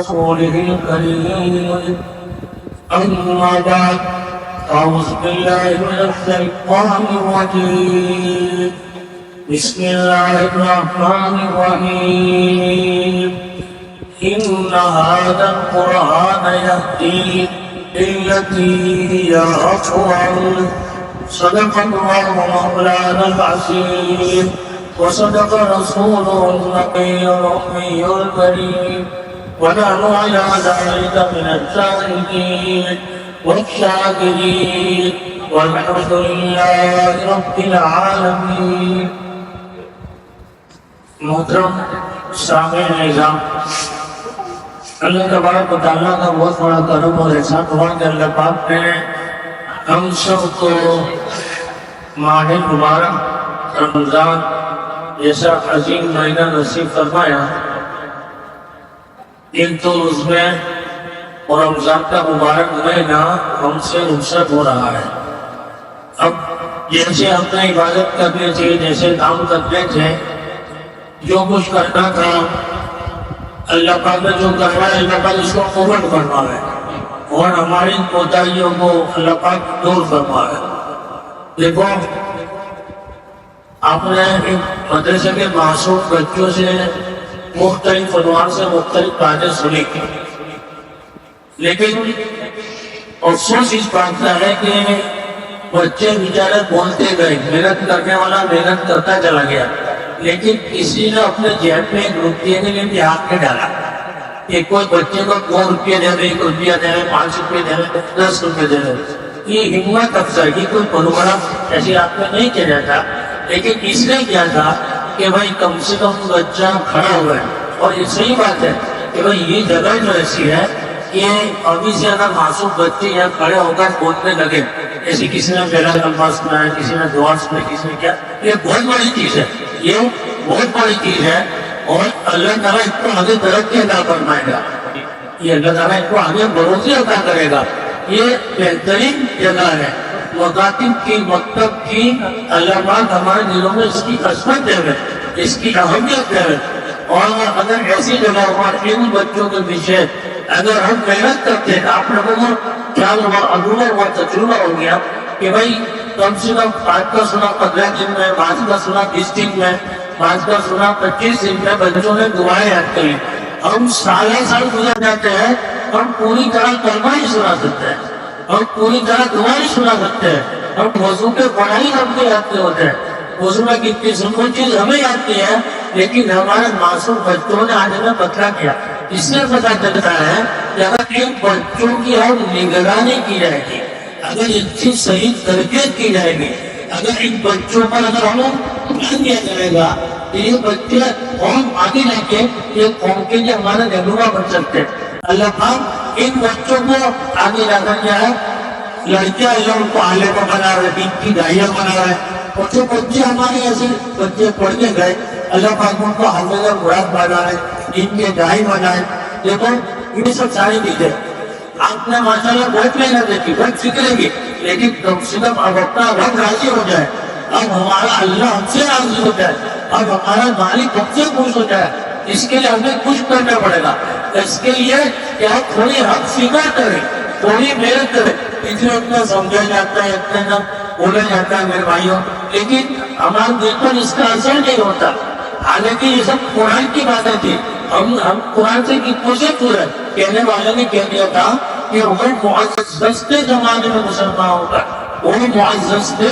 رسوله الكريم أما بعد أعوذ بالله من الشيطان الرجيم بسم الله الرحمن الرحيم إن هذا القرآن يهدي للتي هي أقوم صدق الله مولانا العظيم وصدق رسوله النبي الأمي الكريم ونحن على ذلك من الشاهدين والشاكرين والحمد لله رب العالمين. محترم سامعین نظام، اللہ تبارک و تعالیٰ کا بہت بڑا کرم اور احسان ہوا کہ اللہ پاک نے ہم سب کو ماہ مبارک رمضان جیسا عظیم مہینہ نصیب فرمایا. ایک تو اس میں اور رمضان کا مبارک مہینہ ہم سے رخصت ہو رہا ہے. اب جیسے ہم نے عبادت کرنے تھے، جیسے کام کرنے تھے، جو کچھ کرنا تھا اللہ پاک نے جو کروایا اللہ پاک اس کو قبول فرمائے اور ہماری کوتاہیوں کو اللہ پاک دور فرمائے. دیکھو، آپ نے ایک مدرسے کے معصوم بچوں سے مختلف عنوان سے مختلف باتیں سنی، لیکن افسوس اس بات کا ہے کہ بچے بیچارے بولتے گئے، محنت کرنے والا محنت کرتا چلا گیا، لیکن کسی نے اپنے جیب میں 1 روپیے کے لیے بھی ہاتھ نہیں ڈالا کہ کوئی بچے کو 2 روپیے دے رہے، 1 روپیہ دے رہے، 5 روپیے دے رہے، 10 روپیے دے رہے. یہ ہمت افزائی کی کوئی پروگرام ایسی آپ نے نہیں کیا تھا، لیکن اس نے کیا تھا کہ بھائی کم سے کم بچہ کھڑا ہوا ہے. اور یہ صحیح بات ہے کہ بھائی یہ جگہ جو ایسی ہے کہ ابھی سے اگر معصوم بچے یہاں کھڑے ہو کر بولنے لگے، جیسے کسی نے پہلا نماز سنا ہے، کسی نے دعا سنا، کسی نے کیا، یہ بہت بڑی چیز ہے، یہ بہت بڑی چیز ہے. اور اللہ تعالیٰ اس کو آگے ترقی عطا فرمائے گا، یہ اللہ تعالیٰ اس کو آگے بروزی عطا کرے گا. یہ بہترین جگہ ہے، مکاتب کی، مکتب کی. اللہ پاک ہمارے دلوں میں اس کی عظمت دے رہے، اس کی اہمیت دے رہے. اور اگر ایسی جگہ پر ان بچوں کے پیچھے اگر ہم محنت کرتے ہیں، آپ لوگوں کو خیال ہوا، ادھورا ہوا، تجربہ ہو گیا کہ بھائی کم سے کم 5 کا سنا 15 دن میں، 5 کا سنا 20 دن میں، 5 کا سنا 25 دن میں بچوں نے دعائیں یاد کری. ہم سال گزر جاتے ہیں، ہم پوری طرح کلمہ ہی سنا سکتے ہیں، ہم پوری طرح دعائیں سنا سکتے ہیں، ہم موضوع کے پڑھائی ہم کو یاد نہیں ہوتے ہیں. موضوع میں کتنی سنکھو چیز ہمیں یاد نہیں ہے، لیکن ہمارے معصوم بچوں نے آج ہمیں پتہ کیا. اس سے پتہ چلتا ہے کہ اگر ان بچوں کی ہم نگرانی کی جائے گی، اگر ان کی صحیح تربیت کی جائے گی، اگر ان بچوں پر اگر ہمیں دھیان دیا جائے گا کہ یہ بچے قوم آگے جا کے یہ قوم کے لیے ہمارے رہنما بن سکتے ہیں. اللہ پاک ان بچوں کو آگے جا کر کیا ہے، لڑکیاں جو ان کو عالم بنا رہے، دین کی داعیہ بنا رہے. اور جو بچے ہمارے ایسے بچے پڑھنے گئے، اللہ پاک ان کو حافظ مراد بنائے، دین کے داعی بنائے. دیکھو یہ سب ساری چیزیں آپ نے ماشاءاللہ بہت محنت دیکھی، بہت فکر کی، لیکن کم سے کم اب اپنا رب راضی ہو جائے، اب ہمارا اللہ ہم سے راضی ہو جائے، اب ہمارا مالک ہم سے خوش ہو جائے. اس کے لیے ہمیں کچھ کرنا پڑے گا. اس کے لیے کہ ہم تھوڑی حق فکر کریں، تھوڑی محنت کریں. اتنا اتنا سمجھا جاتا ہے، اتنا بولا جاتا ہے میرے بھائیوں، لیکن ہمارے دل پر اس کا اثر نہیں ہوتا. حالانکہ یہ سب قرآن کی باتیں تھی. ہم قرآن سے کتنے سے پورے کہنے والے نے کہہ دیا تھا کہ وہ معزز کے زمانے میں مسلمان ہوگا، وہ معزز کے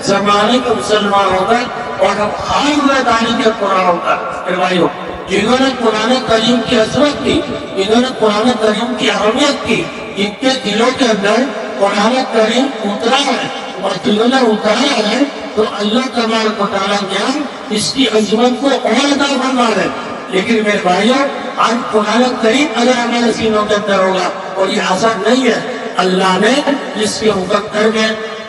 زمانے کے مسلمان ہوگا، اور ہم خاص میں تعلیم کے قرآن ہوگا. میرے بھائیوں، جنہوں نے قرآن کریم کی عظمت کی، جنہوں نے قرآن کریم کی اہمیت کی، جن کے دلوں کے اندر قرآن کریم اترا ہے اور دلوں نے اترا ہے، تو اللہ تبارک و تعالیٰ کیا اس کی عظمت کو اور عطا فرما رہے. لیکن میرے بھائیوں، آج قرآن کریم اگر ہمارے سینوں کے اندر ہوگا، اور یہ آسان نہیں ہے، اللہ نے جس کے مقدر میں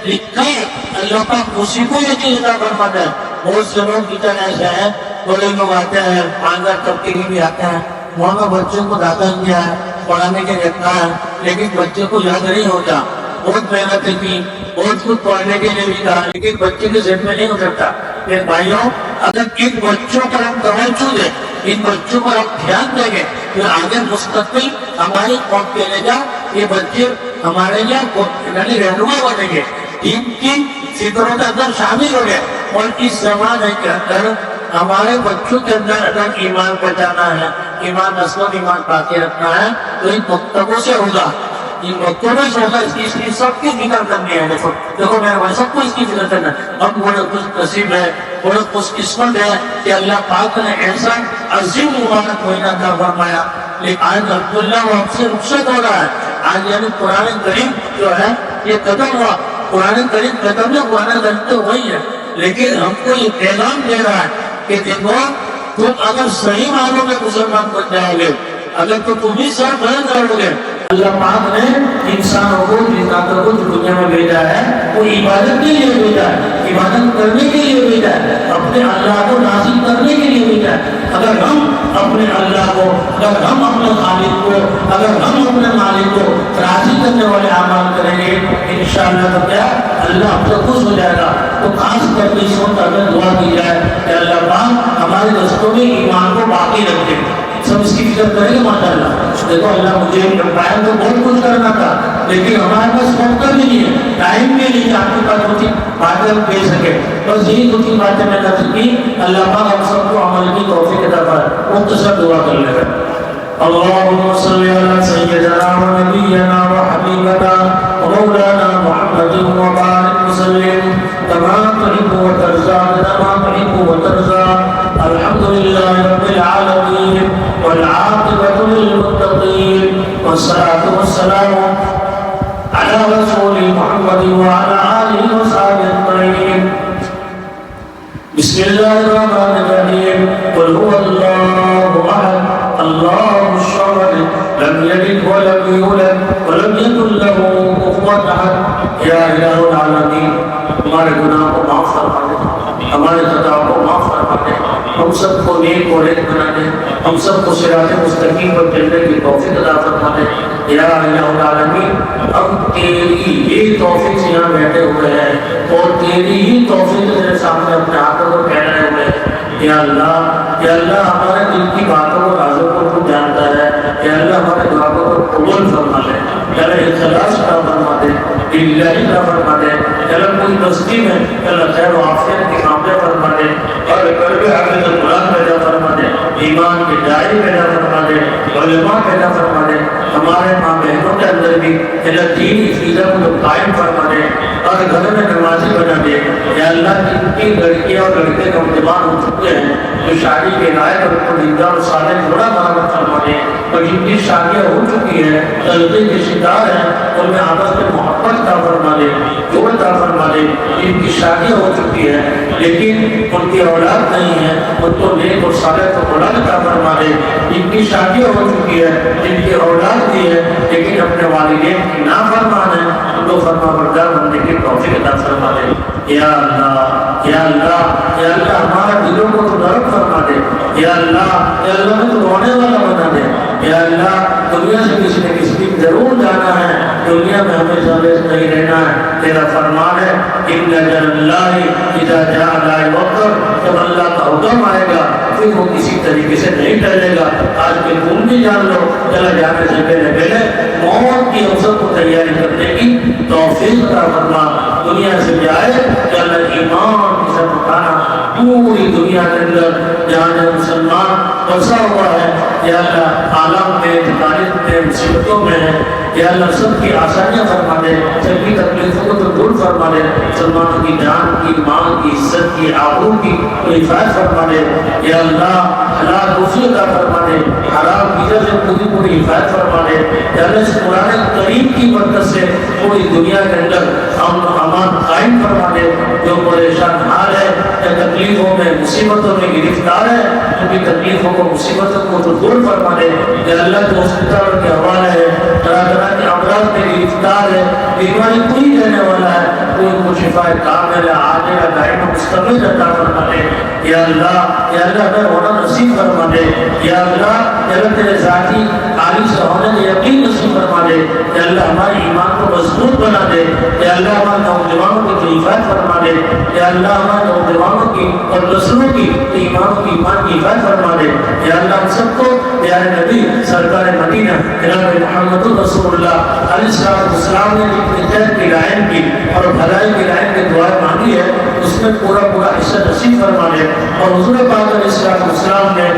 لکھا ہے، اللہ پاک اسی کو یہ چیز عطا فرماتا ہے. بہت سے لوگ کی طرح ایسا ہے، بڑے لوگ آتے ہیں، مالدار طبقے کے بھی آتے ہیں، وہاں کا بچوں کو داخل کیا ہے، پڑھانے کے رکھا ہے، لیکن بچے کو یاد نہیں ہوتا. بہت محنت کی، بہت کچھ پڑھنے کے لیے بھی کہا، لیکن بچے کے ذہن میں نہیں اترتا. میرے بھائیوں، اگر ان بچوں پر ہم توجہ دیں، ان بچوں پر ہم دھیان دیں گے، پھر آگے مستقبل ہماری قوم چلے گا، یہ بچے ہمارے لیے یعنی رہنما بنیں گے، دین کی فکروں کے اندر شامل ہو گئے۔ اور اس زمانے کے اندر ہمارے بچوں کے اندر اگر ایمان بچانا ہے، ایمان نسل و ایمان باقی رکھنا ہے تو ان مکتبوں سے ہوگا، ان مکتبوں سے ہوگا۔ اس کی سب کی فکر کرنی ہے۔ دیکھو میرے بھائی، سب کو اس کی فکر کرنا ہے۔ اب بڑا خوش نصیب ہے، بڑا خوش قسمت ہے کہ اللہ پاک نے ایسا عظیم مبارک مہینہ عطا فرمایا۔ لیکن آج عبداللہ وہ ہم سے رخصت ہو رہا ہے۔ آج یعنی قرآن کریم جو ہے یہ ختم ہوا، قرآن کریم ختم ہے، قرآن کریم تو وہی ہے، لیکن ہم کو یہ پیغام دے رہا ہے کہ دیکھو تم اگر صحیح معنوں میں مسلمان بن جاؤ گے، اگر تو تم ہی سر بلند کرو گے۔ اللہ پاک نے انسانوں کو جناتوں کو دنیا میں بھیجا ہے، وہ عبادت کے لیے بھیجا ہے، عبادت کرنے کے لیے بھیجا ہے، اپنے اللہ کو راضی کرنے کے لیے بھیجا ہے۔ اگر ہم اپنے اللہ کو، اگر ہم اپنے خالق کو، اگر ہم اپنے مالک کو راضی کرنے والے اعمال کریں گے، انشاءاللہ تو کیا اللہ ہم سے خوش ہو جائے گا۔ تو خاص کر کے اس وقت اگر دعا کی جائے کہ اللہ پاک ہمارے رستوں میں ایمان کو باقی رکھے، سب اس کی فکر کریں گے ماشاءاللہ۔ دیکھو اللہ مجھے امپائر تو بہت کچھ کرنا تھا، لیکن ہمارے پاس وقت بھی نہیں ہے، ٹائم بھی نہیں ہے آپ کے پاس دو تین باتیں ہم کہہ سکے۔ بس یہی دو تین باتیں میں کر سکی۔ اللہ پاک ہم سب کو عمل کی توفیق عطا فرمائے۔ مختصر دعا کر لے گا۔ اللهم صل على سيدنا ونبينا وحبيبنا ومولانا محمد وبارك وسلم كما تحب وترضى كما تحب وترضى الحمد لله رب العالمين والعاقبة للمتقين والصلاة والسلام على رسول محمد وعلى آله وصحبه أجمعين بسم الله الرحمن الرحيم قل هو الله أحد الله الصمد لم يلد ولم يولد ولم يكن له كفوا أحد یا الہ العالمین ہمارے گناہ کو معاف فرما دے، ہمارے خطا کو معاف فرما دے، ہم سب کو نیک اور نیک بنا دے، ہم سب کو صراط مستقیم پر چلنے کی توفیق عطا فرما دے۔ یا الہ العالمین ہم تیری یہ توفیق سے یہاں بیٹھے ہوئے ہیں اور تیری ہی توفیق تیرے سامنے اپنے ہاتھوں کو پھیلائے ہوئے ہیں۔ یا اللہ ہمارے دل کی باتوں کو رازوں کو تو جانتا ہے۔ یا اللہ ہمارے دعاؤں کو قبول فرما لے، یا اللہ اخلاص عطا فرما دے، الہی عطا فرما دے۔ یا اللہ کوئی بستی میں یا اللہ خیر و عافیت کے معاملے فرما دے، اور قلب حافظ القرآن پیدا فرما دے، ایمان کے داعی پیدا فرما دے، علماء پیدا فرما دے۔ ہمارے ماں بہنوں کے اندر بھی اللہ دین عقیدت کو قائم فرما دے اور گھر میں نمازی بنا دے۔ یا اللہ کی لڑکیاں اور لڑکے نوجوان ہو چکے ہیں جو شادی کے لائق اور ان کو دیندار اور صالح جوڑا برابر فرما دے، اور جن کی شادیاں ہو چکی ہیں غلطی کے شکار ہیں ان میں آپس میں محبت عطا فرما دے، جوڑ عطا فرما دے۔ جن کی شادیاں ہو چکی ہیں لیکن ان کی اولاد نہیں ہے ان کو نیک اور صالح کو اولاد عطا فرما دے۔ جن کی شادیاں ہو چکی ہے، جن کی اولاد بھی ہے لیکن اپنے والدین کی نافرمان ہے، ان کو فرما بردار بننے کی توفیق عطا فرما دے۔ یا اللہ یا اللہ یا اللہ ہمارے دلوں کو تو نرم فرما دے۔ یا اللہ ہمیں تو رونے والا بنا دے۔ یا اللہ دنیا سے کسی نے کسی دن ضرور جانا ہے، دنیا میں ہمیں ثابت نہیں رہنا ہے۔ تیرا فرمان ہے ان اجل اللہ اذا جاء لا یؤخر، جب اللہ کا حکم آئے گا پھر وہ کسی طریقے سے نہیں ٹلے گا۔ آج کے تم بھی جان لو چلا جانے سے پہلے موت کی ہم سب کو تیاری کرنے کی توفیق عطا فرما۔ دنیا سے جائے کہ اللہ ایمان کی سب اٹھانا پوری دنیا کے اندر جہاں مسلمان بسا ہوا ہے، یا اللہ عالم میں تاریخ میں مصیبتوں میں ہے، یا اللہ سب کی آسانیاں فرما دے، سب کی تکلیفوں کو تو دور فرما دے، مسلمانوں کی جان کی مال کی عزت کی آبرو کی حفاظت فرما دے۔ یا اللہ حلال روزی عطا فرما دے، حرام چیزوں سے پوری حفاظت فرما دے۔ یا اللہ اس قرآن کریم کی برکت سے پوری دنیا کے اندر امن و امان قائم فرما دے۔ جو پریشان حال ہے یا تکلیفوں میں مصیبتوں میں گرفتار ہے ان کی تکلیفوں کو مصیبتوں کو تو دور فرما دے۔ یا اللہ جو ہسپتالوں کے حوالے ہے، طرح طرح کے امراض میں گرفتار ہے، بیماری کوئی رہنے والا ہے، کوئی کو شفا کامل عاجل دائم مستقل عطا فرما دے۔ یا اللہ ہمیں ہونا نصیب فرما دے۔ یا اللہ تیرے ذاتی عالی سے ہونے کا یقین نصیب فرما دے۔ یا اللہ ہمارے ایمان کو مضبوط بنا دے۔ یا اللہ ہمارے نوجوانوں کی تو حفاظت فرما دے، یا اللہ ہمارے نوجوانوں کی اور نسلوں کی ایمانوں کی ایمان کی حفاظت فرما دے، یا اللہ ہم سب کو پیارے نبی سرکار مدینہ جناب محمد رسول اللہ علیہ السلام نے اپنے خیر کی لائن کی اور بھلائی کی لائن کی دعائیں مانگی ہے، اس میں پورا پورا حصہ نصیب فرما دے، اور حضور پاک علیہ السلام نے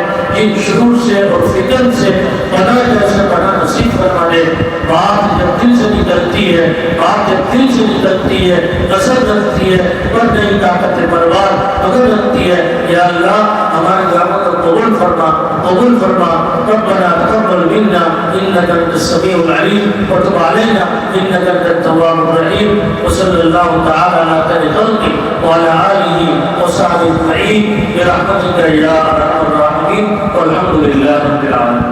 ان شرور سے اور فتن سے پناہ جیسے پناہ نصیب فرما دے۔ بات جب دل سے نکلتی ہے، بات جب دل سے نکلتی ہے، اثر رکھتی ہے، پر نہیں طاقت پروار اگر رکھتی ہے، یا اللہ ہمارے دعوت کو قبول فرما، قبول فرما۔ ربنا تقبل منا انك انت السميع العليم وتب علينا انك انت التواب الرحيم، وصلى الله تعالى على خير خلقه وعلى اله وصحبه اجمعين برحمتك يا ارحم الراحمين، والحمد لله رب العالمين۔